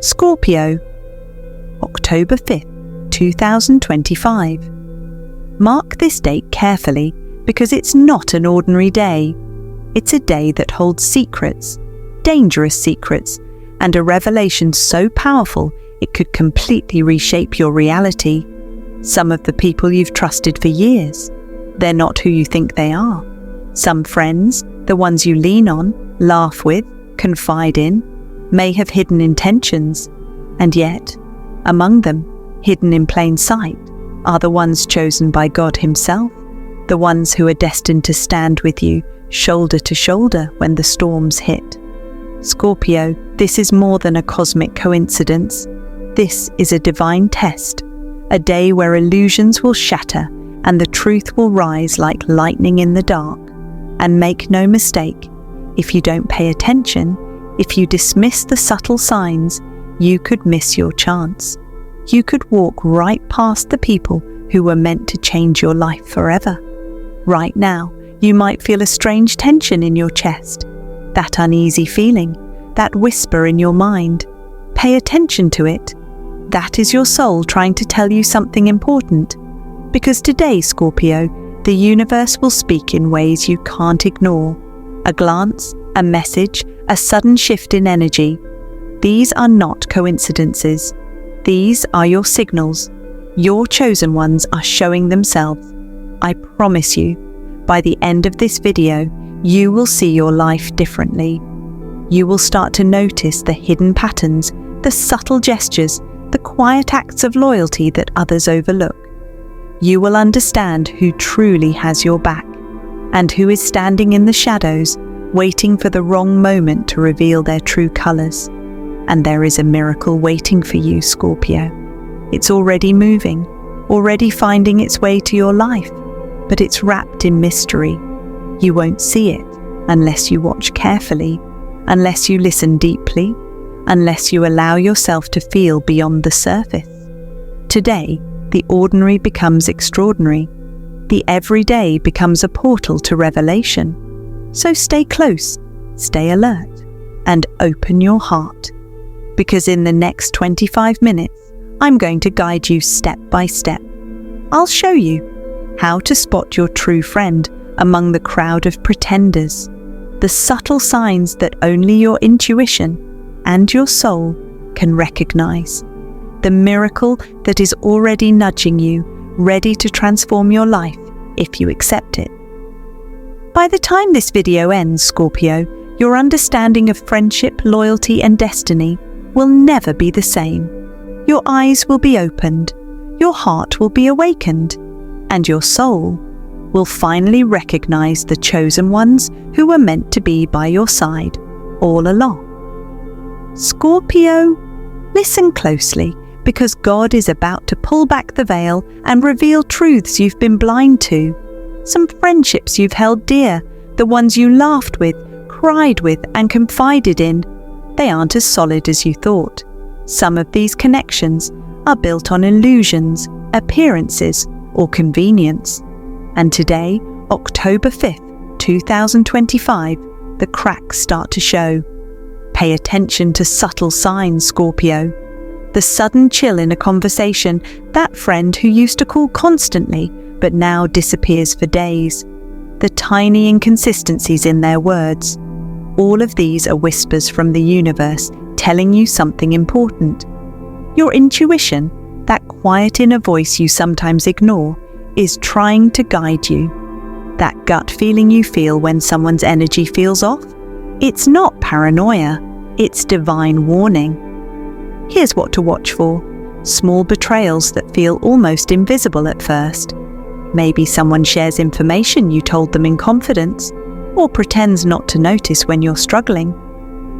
Scorpio, October 5th, 2025. Mark this date carefully because it's not an ordinary day. It's a day that holds secrets, dangerous secrets, and a revelation so powerful it could completely reshape your reality. Some of the people you've trusted for years, they're not who you think they are. Some friends, the ones you lean on, laugh with, confide in, may have hidden intentions, and yet, among them, hidden in plain sight, are the ones chosen by God Himself, the ones who are destined to stand with you, shoulder to shoulder when the storms hit. Scorpio, this is more than a cosmic coincidence. This is a divine test, a day where illusions will shatter and the truth will rise like lightning in the dark. And make no mistake, if you don't pay attention, if you dismiss the subtle signs, you could miss your chance. You could walk right past the people who were meant to change your life forever. Right now, you might feel a strange tension in your chest, that uneasy feeling, that whisper in your mind. Pay attention to it. That is your soul trying to tell you something important. Because today, Scorpio, the universe will speak in ways you can't ignore. A glance, a message, a sudden shift in energy. These are not coincidences. These are your signals. Your chosen ones are showing themselves. I promise you, by the end of this video, you will see your life differently. You will start to notice the hidden patterns, the subtle gestures, the quiet acts of loyalty that others overlook. You will understand who truly has your back and who is standing in the shadows, waiting for the wrong moment to reveal their true colors. And there is a miracle waiting for you, Scorpio. It's already moving, already finding its way to your life, but it's wrapped in mystery. You won't see it unless you watch carefully, unless you listen deeply, unless you allow yourself to feel beyond the surface. Today, the ordinary becomes extraordinary. The everyday becomes a portal to revelation. So stay close, stay alert, and open your heart. Because in the next 25 minutes, I'm going to guide you step by step. I'll show you how to spot your true friend among the crowd of pretenders, the subtle signs that only your intuition and your soul can recognize, the miracle that is already nudging you, ready to transform your life if you accept it. By the time this video ends, Scorpio, your understanding of friendship, loyalty, and destiny will never be the same. Your eyes will be opened, your heart will be awakened, and your soul will finally recognize the chosen ones who were meant to be by your side all along. Scorpio, listen closely, because God is about to pull back the veil and reveal truths you've been blind to. Some friendships you've held dear, the ones you laughed with, cried with, and confided in, they aren't as solid as you thought. Some of these connections are built on illusions, appearances, or convenience. And today, October 5th, 2025, the cracks start to show. Pay attention to subtle signs, Scorpio. The sudden chill in a conversation, that friend who used to call constantly but now disappears for days. The tiny inconsistencies in their words. All of these are whispers from the universe telling you something important. Your intuition, that quiet inner voice you sometimes ignore, is trying to guide you. That gut feeling you feel when someone's energy feels off? It's not paranoia, it's divine warning. Here's what to watch for. Small betrayals that feel almost invisible at first. Maybe someone shares information you told them in confidence, or pretends not to notice when you're struggling.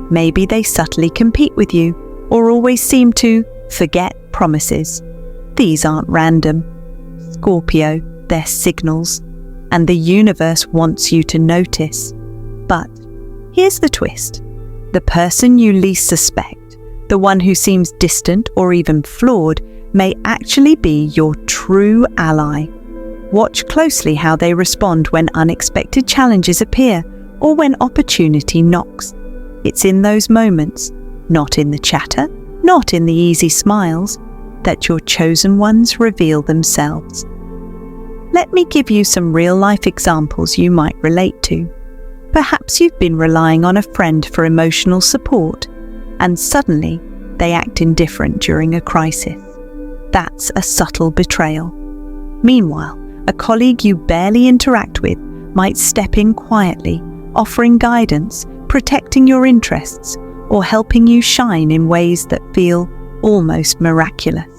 Maybe they subtly compete with you, or always seem to forget promises. These aren't random. Scorpio, they're signals, and the universe wants you to notice. But here's the twist. The person you least suspect, the one who seems distant or even flawed, may actually be your true ally. Watch closely how they respond when unexpected challenges appear or when opportunity knocks. It's in those moments, not in the chatter, not in the easy smiles, that your chosen ones reveal themselves. Let me give you some real-life examples you might relate to. Perhaps you've been relying on a friend for emotional support, and suddenly they act indifferent during a crisis. That's a subtle betrayal. Meanwhile, a colleague you barely interact with might step in quietly, offering guidance, protecting your interests, or helping you shine in ways that feel almost miraculous.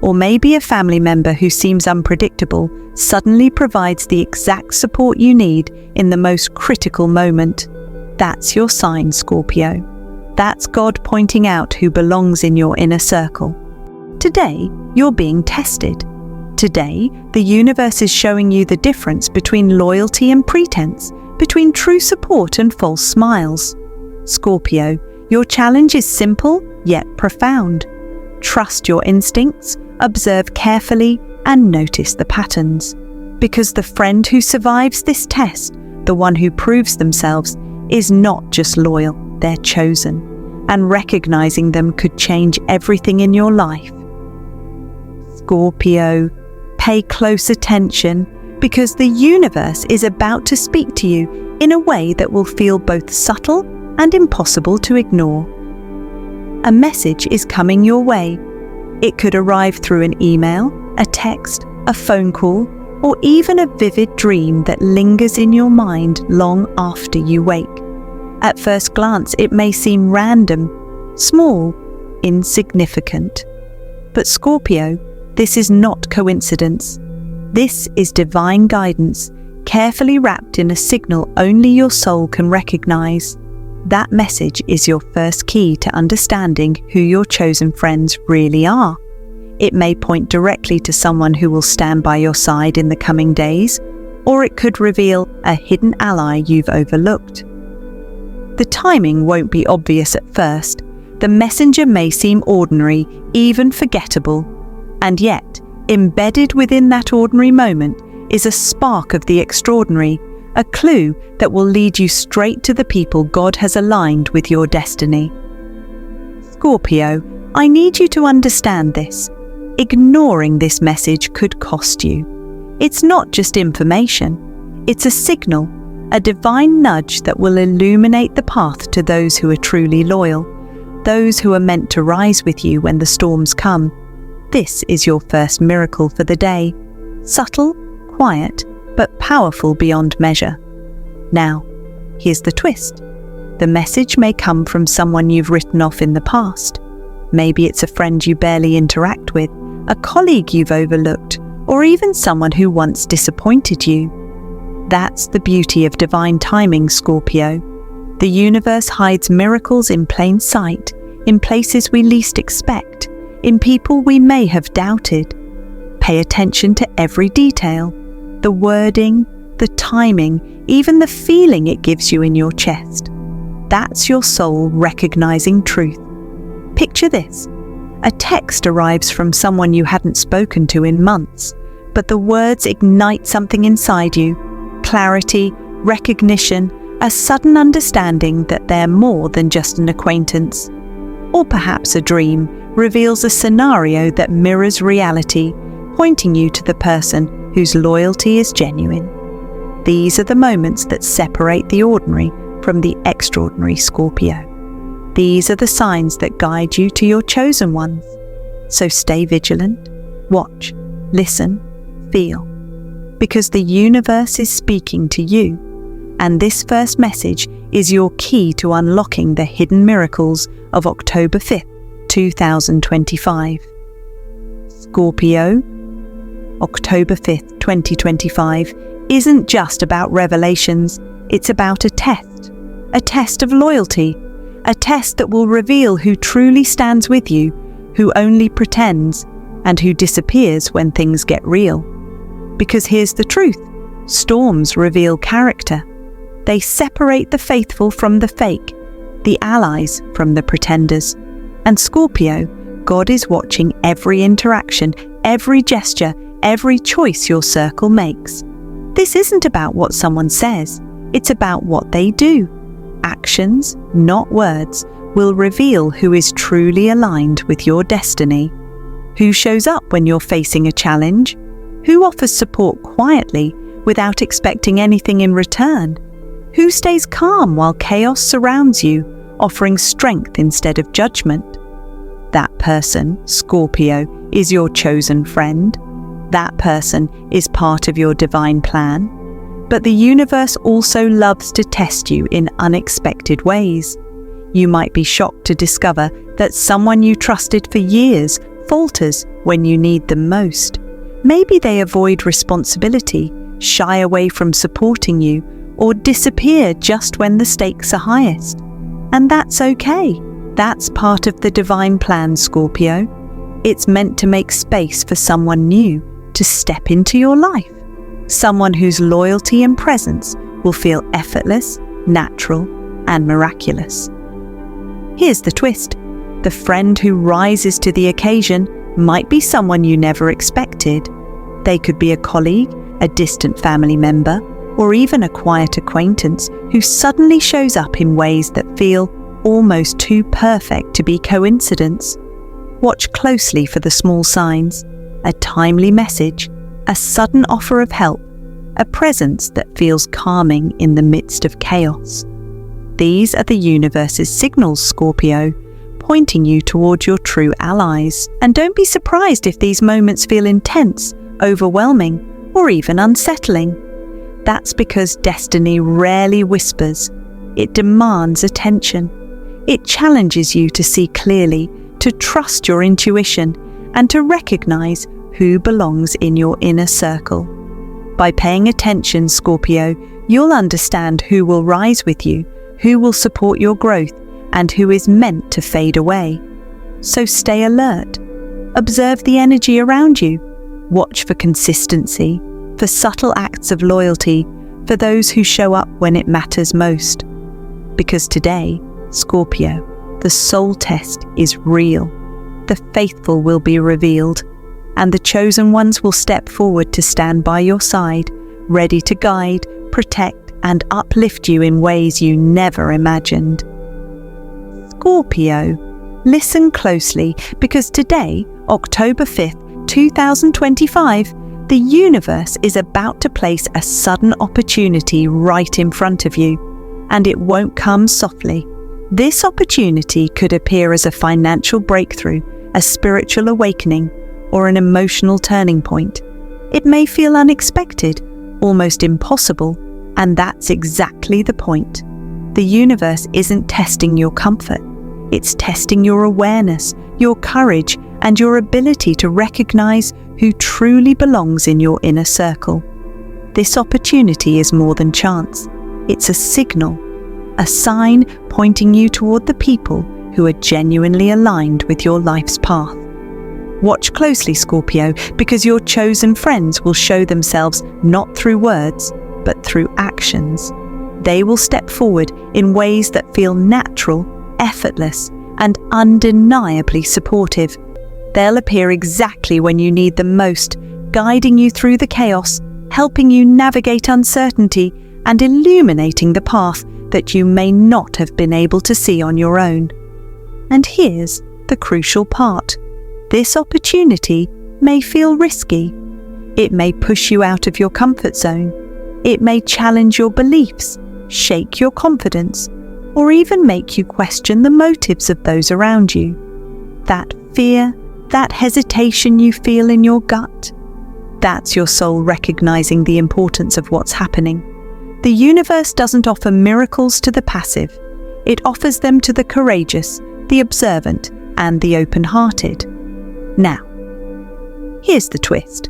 Or maybe a family member who seems unpredictable suddenly provides the exact support you need in the most critical moment. That's your sign, Scorpio. That's God pointing out who belongs in your inner circle. Today, you're being tested. Today, the universe is showing you the difference between loyalty and pretense, between true support and false smiles. Scorpio, your challenge is simple yet profound. Trust your instincts, observe carefully, and notice the patterns. Because the friend who survives this test, the one who proves themselves, is not just loyal, they're chosen. And recognizing them could change everything in your life. Scorpio, pay close attention, because the universe is about to speak to you in a way that will feel both subtle and impossible to ignore. A message is coming your way. It could arrive through an email, a text, a phone call, or even a vivid dream that lingers in your mind long after you wake. At first glance, it may seem random, small, insignificant. But Scorpio, this is not coincidence. This is divine guidance, carefully wrapped in a signal only your soul can recognize. That message is your first key to understanding who your chosen friends really are. It may point directly to someone who will stand by your side in the coming days, or it could reveal a hidden ally you've overlooked. The timing won't be obvious at first. The messenger may seem ordinary, even forgettable. And yet, embedded within that ordinary moment is a spark of the extraordinary, a clue that will lead you straight to the people God has aligned with your destiny. Scorpio, I need you to understand this. Ignoring this message could cost you. It's not just information. It's a signal, a divine nudge that will illuminate the path to those who are truly loyal, those who are meant to rise with you when the storms come. This is your first miracle for the day. Subtle, quiet, but powerful beyond measure. Now, here's the twist. The message may come from someone you've written off in the past. Maybe it's a friend you barely interact with, a colleague you've overlooked, or even someone who once disappointed you. That's the beauty of divine timing, Scorpio. The universe hides miracles in plain sight, in places we least expect, in people we may have doubted. Pay attention to every detail. The wording, the timing, even the feeling it gives you in your chest. That's your soul recognizing truth. Picture this. A text arrives from someone you hadn't spoken to in months, but the words ignite something inside you. Clarity, recognition, a sudden understanding that they're more than just an acquaintance. Or perhaps a dream reveals a scenario that mirrors reality, pointing you to the person whose loyalty is genuine. These are the moments that separate the ordinary from the extraordinary, Scorpio. These are the signs that guide you to your chosen ones. So stay vigilant, watch, listen, feel, because the universe is speaking to you, and this first message is your key to unlocking the hidden miracles of October 5th, 2025. Scorpio, October 5th, 2025 isn't just about revelations, it's about a test of loyalty, a test that will reveal who truly stands with you, who only pretends, and who disappears when things get real. Because here's the truth, storms reveal character. They separate the faithful from the fake, the allies from the pretenders. And Scorpio, God is watching every interaction, every gesture, every choice your circle makes. This isn't about what someone says, it's about what they do. Actions, not words, will reveal who is truly aligned with your destiny, who shows up when you're facing a challenge, who offers support quietly without expecting anything in return, who stays calm while chaos surrounds you, offering strength instead of judgment. That person, Scorpio, is your chosen friend. That person is part of your divine plan. But the universe also loves to test you in unexpected ways. You might be shocked to discover that someone you trusted for years falters when you need them most. Maybe they avoid responsibility, shy away from supporting you, or disappear just when the stakes are highest. And that's okay. That's part of the divine plan, Scorpio. It's meant to make space for someone new to step into your life. Someone whose loyalty and presence will feel effortless, natural, and miraculous. Here's the twist. The friend who rises to the occasion might be someone you never expected. They could be a colleague, a distant family member, or even a quiet acquaintance who suddenly shows up in ways that feel almost too perfect to be coincidence. Watch closely for the small signs, a timely message, a sudden offer of help, a presence that feels calming in the midst of chaos. These are the universe's signals, Scorpio, pointing you toward your true allies. And don't be surprised if these moments feel intense, overwhelming, or even unsettling. That's because destiny rarely whispers. It demands attention. It challenges you to see clearly, to trust your intuition, and to recognize who belongs in your inner circle. By paying attention, Scorpio, you'll understand who will rise with you, who will support your growth, and who is meant to fade away. So stay alert. Observe the energy around you. Watch for consistency, for subtle acts of loyalty, for those who show up when it matters most. Because today, Scorpio, the soul test is real. The faithful will be revealed, and the chosen ones will step forward to stand by your side, ready to guide, protect, and uplift you in ways you never imagined. Scorpio, listen closely, because today, October 5th, 2025, the universe is about to place a sudden opportunity right in front of you, and it won't come softly. This opportunity could appear as a financial breakthrough, a spiritual awakening, or an emotional turning point. It may feel unexpected, almost impossible, and that's exactly the point. The universe isn't testing your comfort. It's testing your awareness, your courage, and your ability to recognize who truly belongs in your inner circle. This opportunity is more than chance. It's a signal, a sign pointing you toward the people who are genuinely aligned with your life's path. Watch closely, Scorpio, because your chosen friends will show themselves not through words, but through actions. They will step forward in ways that feel natural, effortless, and undeniably supportive. They'll appear exactly when you need them most, guiding you through the chaos, helping you navigate uncertainty, and illuminating the path that you may not have been able to see on your own. And here's the crucial part. This opportunity may feel risky. It may push you out of your comfort zone. It may challenge your beliefs, shake your confidence, or even make you question the motives of those around you. That fear, that hesitation you feel in your gut, that's your soul recognizing the importance of what's happening. The universe doesn't offer miracles to the passive. It offers them to the courageous, the observant, and the open-hearted. Now, here's the twist.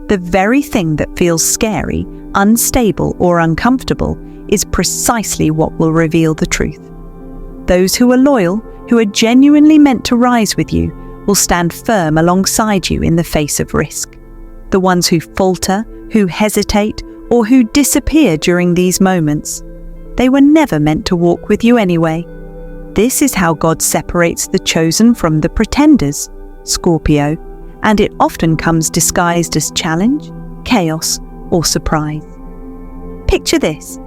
The very thing that feels scary, unstable, or uncomfortable is precisely what will reveal the truth. Those who are loyal, who are genuinely meant to rise with you, will stand firm alongside you in the face of risk. The ones who falter, who hesitate, or who disappear during these moments, they were never meant to walk with you anyway. This is how God separates the chosen from the pretenders, Scorpio, and it often comes disguised as challenge, chaos, or surprise. Picture this: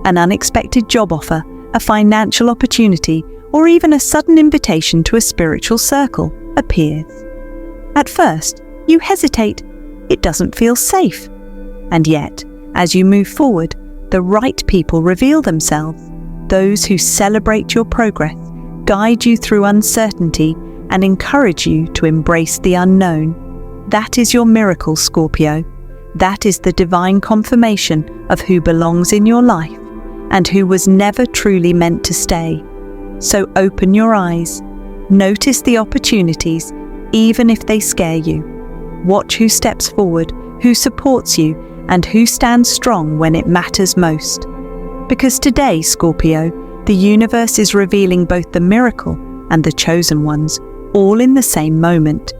an unexpected job offer, a financial opportunity, or even a sudden invitation to a spiritual circle appears. At first, you hesitate. It doesn't feel safe. And yet, as you move forward, the right people reveal themselves, those who celebrate your progress, guide you through uncertainty, and encourage you to embrace the unknown. That is your miracle, Scorpio. That is the divine confirmation of who belongs in your life and who was never truly meant to stay. So open your eyes. Notice the opportunities, even if they scare you. Watch who steps forward, who supports you, and who stands strong when it matters most. Because today, Scorpio, the universe is revealing both the miracle and the chosen ones, all in the same moment.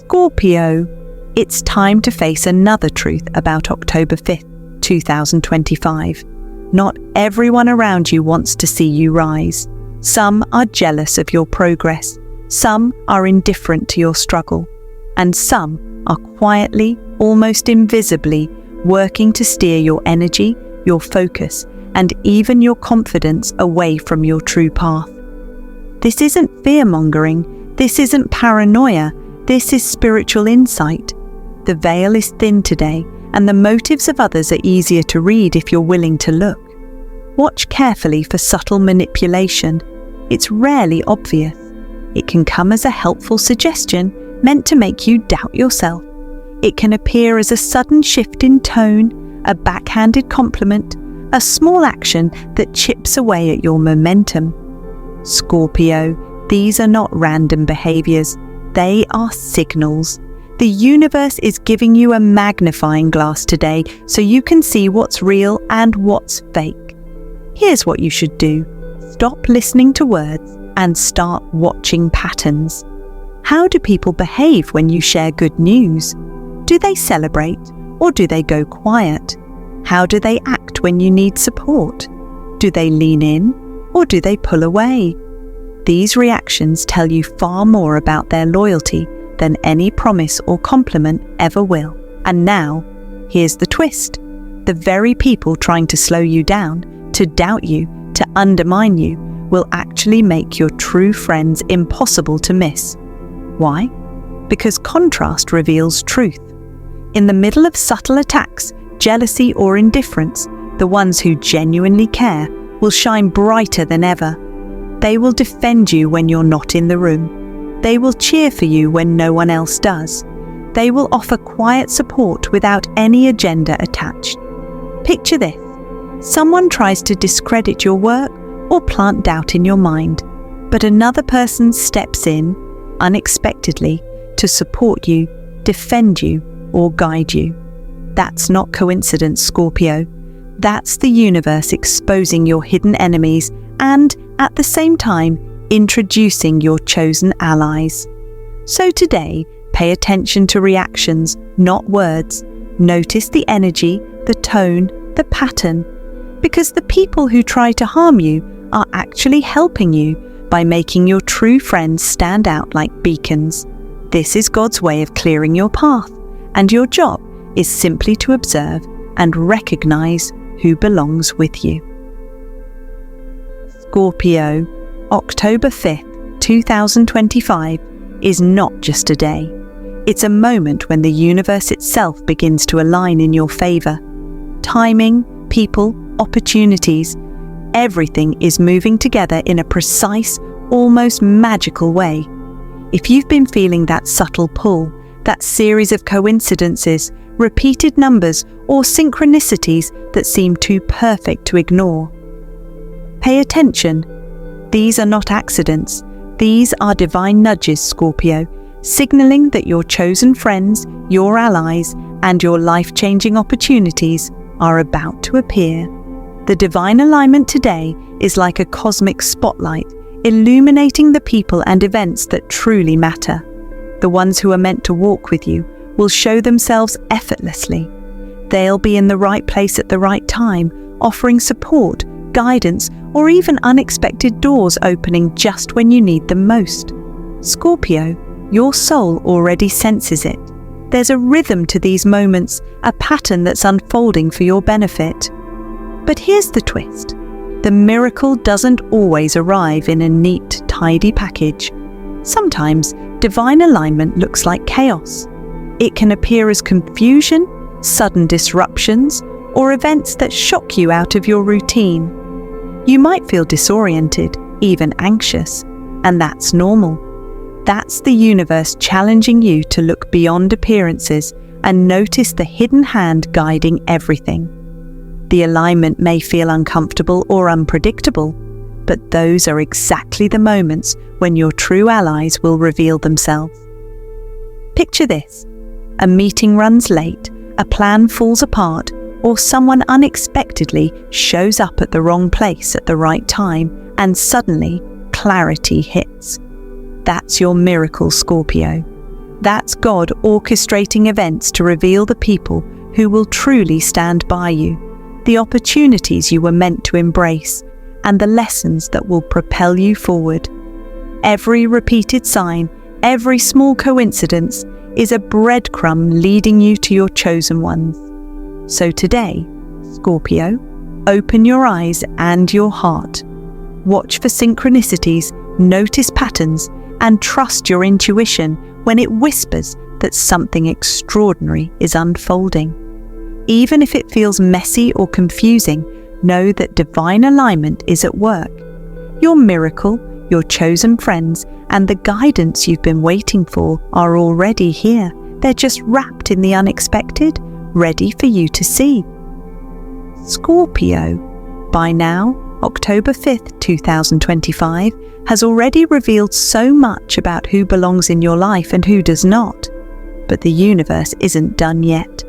Scorpio, it's time to face another truth about October 5th, 2025. Not everyone around you wants to see you rise. Some are jealous of your progress. Some are indifferent to your struggle. And some are quietly, almost invisibly, working to steer your energy, your focus, and even your confidence away from your true path. This isn't fear-mongering. This isn't paranoia. This is spiritual insight. The veil is thin today, and the motives of others are easier to read if you're willing to look. Watch carefully for subtle manipulation. It's rarely obvious. It can come as a helpful suggestion meant to make you doubt yourself. It can appear as a sudden shift in tone, a backhanded compliment, a small action that chips away at your momentum. Scorpio, these are not random behaviors. They are signals. The universe is giving you a magnifying glass today so you can see what's real and what's fake. Here's what you should do. Stop listening to words and start watching patterns. How do people behave when you share good news? Do they celebrate or do they go quiet? How do they act when you need support? Do they lean in or do they pull away? These reactions tell you far more about their loyalty than any promise or compliment ever will. And now, here's the twist. The very people trying to slow you down, to doubt you, to undermine you, will actually make your true friends impossible to miss. Why? Because contrast reveals truth. In the middle of subtle attacks, jealousy or indifference, the ones who genuinely care will shine brighter than ever. They will defend you when you're not in the room. They will cheer for you when no one else does. They will offer quiet support without any agenda attached. Picture this. Someone tries to discredit your work or plant doubt in your mind, but another person steps in, unexpectedly, to support you, defend you, or guide you. That's not coincidence, Scorpio. That's the universe exposing your hidden enemies and, at the same time, introducing your chosen allies. So today, pay attention to reactions, not words. Notice the energy, the tone, the pattern. Because the people who try to harm you are actually helping you by making your true friends stand out like beacons. This is God's way of clearing your path, and your job is simply to observe and recognize who belongs with you. Scorpio, October 5th, 2025 is not just a day. It's a moment when the universe itself begins to align in your favor. Timing, people, opportunities, everything is moving together in a precise, almost magical way. If you've been feeling that subtle pull, that series of coincidences, repeated numbers, or synchronicities that seem too perfect to ignore, pay attention. These are not accidents. These are divine nudges, Scorpio, signaling that your chosen friends, your allies, and your life-changing opportunities are about to appear. The divine alignment today is like a cosmic spotlight, illuminating the people and events that truly matter. The ones who are meant to walk with you will show themselves effortlessly. They'll be in the right place at the right time, offering support, guidance, or even unexpected doors opening just when you need them most. Scorpio, your soul already senses it. There's a rhythm to these moments, a pattern that's unfolding for your benefit. But here's the twist. The miracle doesn't always arrive in a neat, tidy package. Sometimes divine alignment looks like chaos. It can appear as confusion, sudden disruptions, or events that shock you out of your routine. You might feel disoriented, even anxious, and that's normal. That's the universe challenging you to look beyond appearances and notice the hidden hand guiding everything. The alignment may feel uncomfortable or unpredictable, but those are exactly the moments when your true allies will reveal themselves. Picture this: a meeting runs late, a plan falls apart, or someone unexpectedly shows up at the wrong place at the right time, and suddenly clarity hits. That's your miracle, Scorpio. That's God orchestrating events to reveal the people who will truly stand by you, the opportunities you were meant to embrace, and the lessons that will propel you forward. Every repeated sign, every small coincidence is a breadcrumb leading you to your chosen ones. So today, Scorpio, open your eyes and your heart. Watch for synchronicities, notice patterns, and trust your intuition when it whispers that something extraordinary is unfolding. Even if it feels messy or confusing, know that divine alignment is at work. Your miracle, your chosen friends, and the guidance you've been waiting for are already here. They're just wrapped in the unexpected, ready for you to see. Scorpio, by now, October 5th, 2025, has already revealed so much about who belongs in your life and who does not. But the universe isn't done yet.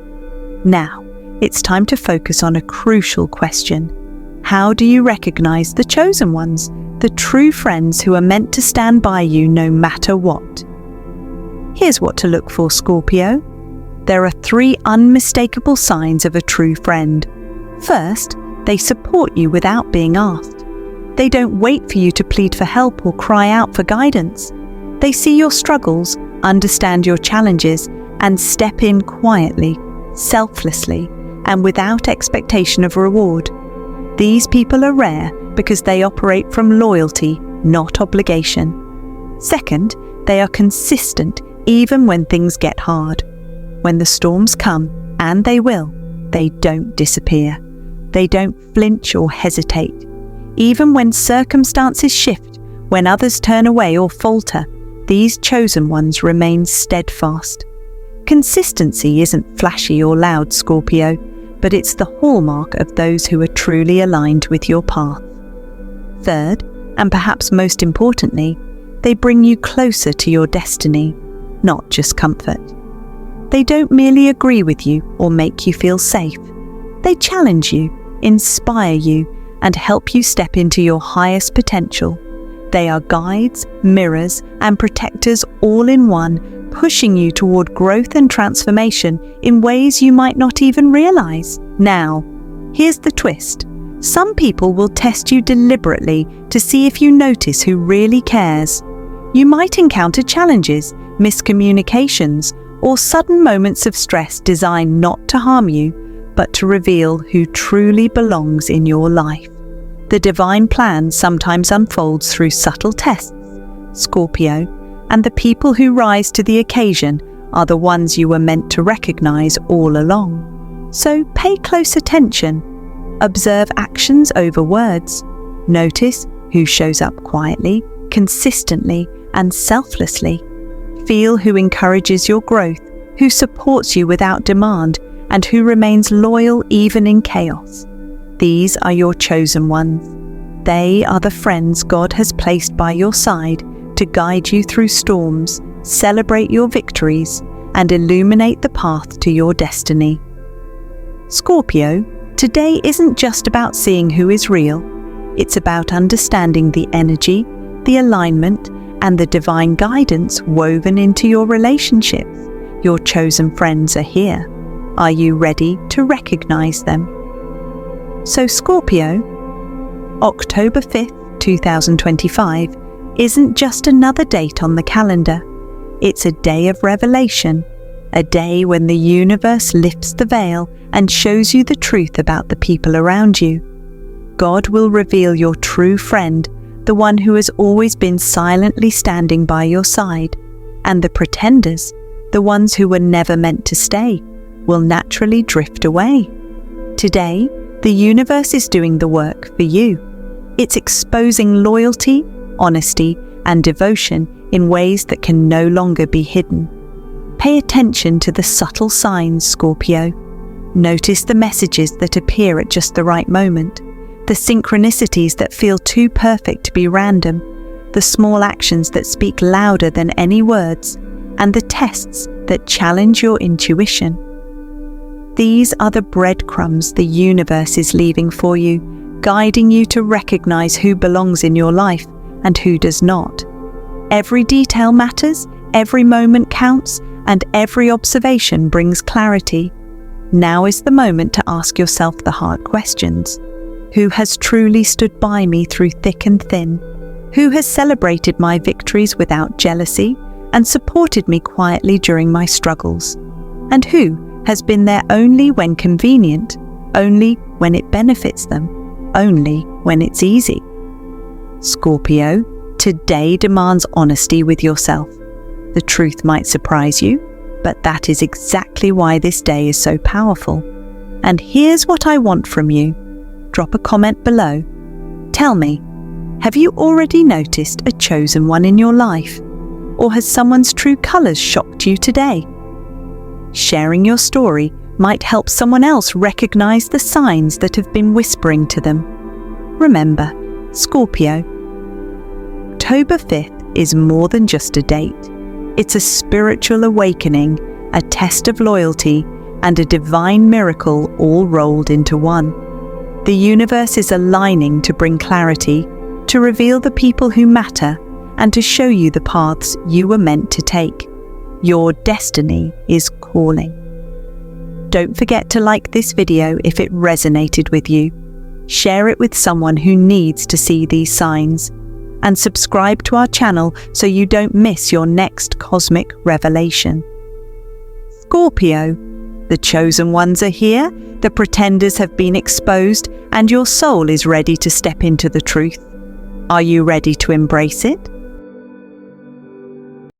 Now, it's time to focus on a crucial question. How do you recognize the chosen ones, the true friends who are meant to stand by you no matter what? Here's what to look for, Scorpio. There are 3 unmistakable signs of a true friend. First, they support you without being asked. They don't wait for you to plead for help or cry out for guidance. They see your struggles, understand your challenges, and step in quietly, selflessly, and without expectation of reward. These people are rare because they operate from loyalty, not obligation. Second, they are consistent even when things get hard. When the storms come, and they will, they don't disappear. They don't flinch or hesitate. Even when circumstances shift, when others turn away or falter, these chosen ones remain steadfast. Consistency isn't flashy or loud, Scorpio, but it's the hallmark of those who are truly aligned with your path. Third, and perhaps most importantly, they bring you closer to your destiny, not just comfort. They don't merely agree with you or make you feel safe. They challenge you, inspire you, and help you step into your highest potential. They are guides, mirrors, and protectors all in one, pushing you toward growth and transformation in ways you might not even realize. Now, here's the twist. Some people will test you deliberately to see if you notice who really cares. You might encounter challenges, miscommunications, or sudden moments of stress designed not to harm you, but to reveal who truly belongs in your life. The divine plan sometimes unfolds through subtle tests, Scorpio, and the people who rise to the occasion are the ones you were meant to recognize all along. So pay close attention. Observe actions over words. Notice who shows up quietly, consistently, and selflessly. Feel who encourages your growth, who supports you without demand, and who remains loyal even in chaos. These are your chosen ones. They are the friends God has placed by your side to guide you through storms, celebrate your victories, and illuminate the path to your destiny. Scorpio, today isn't just about seeing who is real. It's about understanding the energy, the alignment, and the divine guidance woven into your relationships. Your chosen friends are here. Are you ready to recognize them? So Scorpio, October 5th, 2025, isn't just another date on the calendar. It's a day of revelation, a day when the universe lifts the veil and shows you the truth about the people around you. God will reveal your true friend, the one who has always been silently standing by your side, and the pretenders, the ones who were never meant to stay, will naturally drift away. Today, the universe is doing the work for you. It's exposing loyalty, honesty, and devotion in ways that can no longer be hidden. Pay attention to the subtle signs, Scorpio. Notice the messages that appear at just the right moment, the synchronicities that feel too perfect to be random, the small actions that speak louder than any words, and the tests that challenge your intuition. These are the breadcrumbs the universe is leaving for you, guiding you to recognize who belongs in your life and who does not. Every detail matters, every moment counts, and every observation brings clarity. Now is the moment to ask yourself the hard questions. Who has truly stood by me through thick and thin? Who has celebrated my victories without jealousy and supported me quietly during my struggles? And who has been there only when convenient, only when it benefits them, only when it's easy? Scorpio, today demands honesty with yourself. The truth might surprise you, but that is exactly why this day is so powerful. And here's what I want from you. Drop a comment below. Tell me, have you already noticed a chosen one in your life? Or has someone's true colors shocked you today? Sharing your story might help someone else recognize the signs that have been whispering to them. Remember, Scorpio, October 5th is more than just a date. It's a spiritual awakening, a test of loyalty, and a divine miracle all rolled into one. The universe is aligning to bring clarity, to reveal the people who matter, and to show you the paths you were meant to take. Your destiny is calling. Don't forget to like this video if it resonated with you. Share it with someone who needs to see these signs. And subscribe to our channel so you don't miss your next cosmic revelation. Scorpio, the chosen ones are here, the pretenders have been exposed, and your soul is ready to step into the truth. Are you ready to embrace it?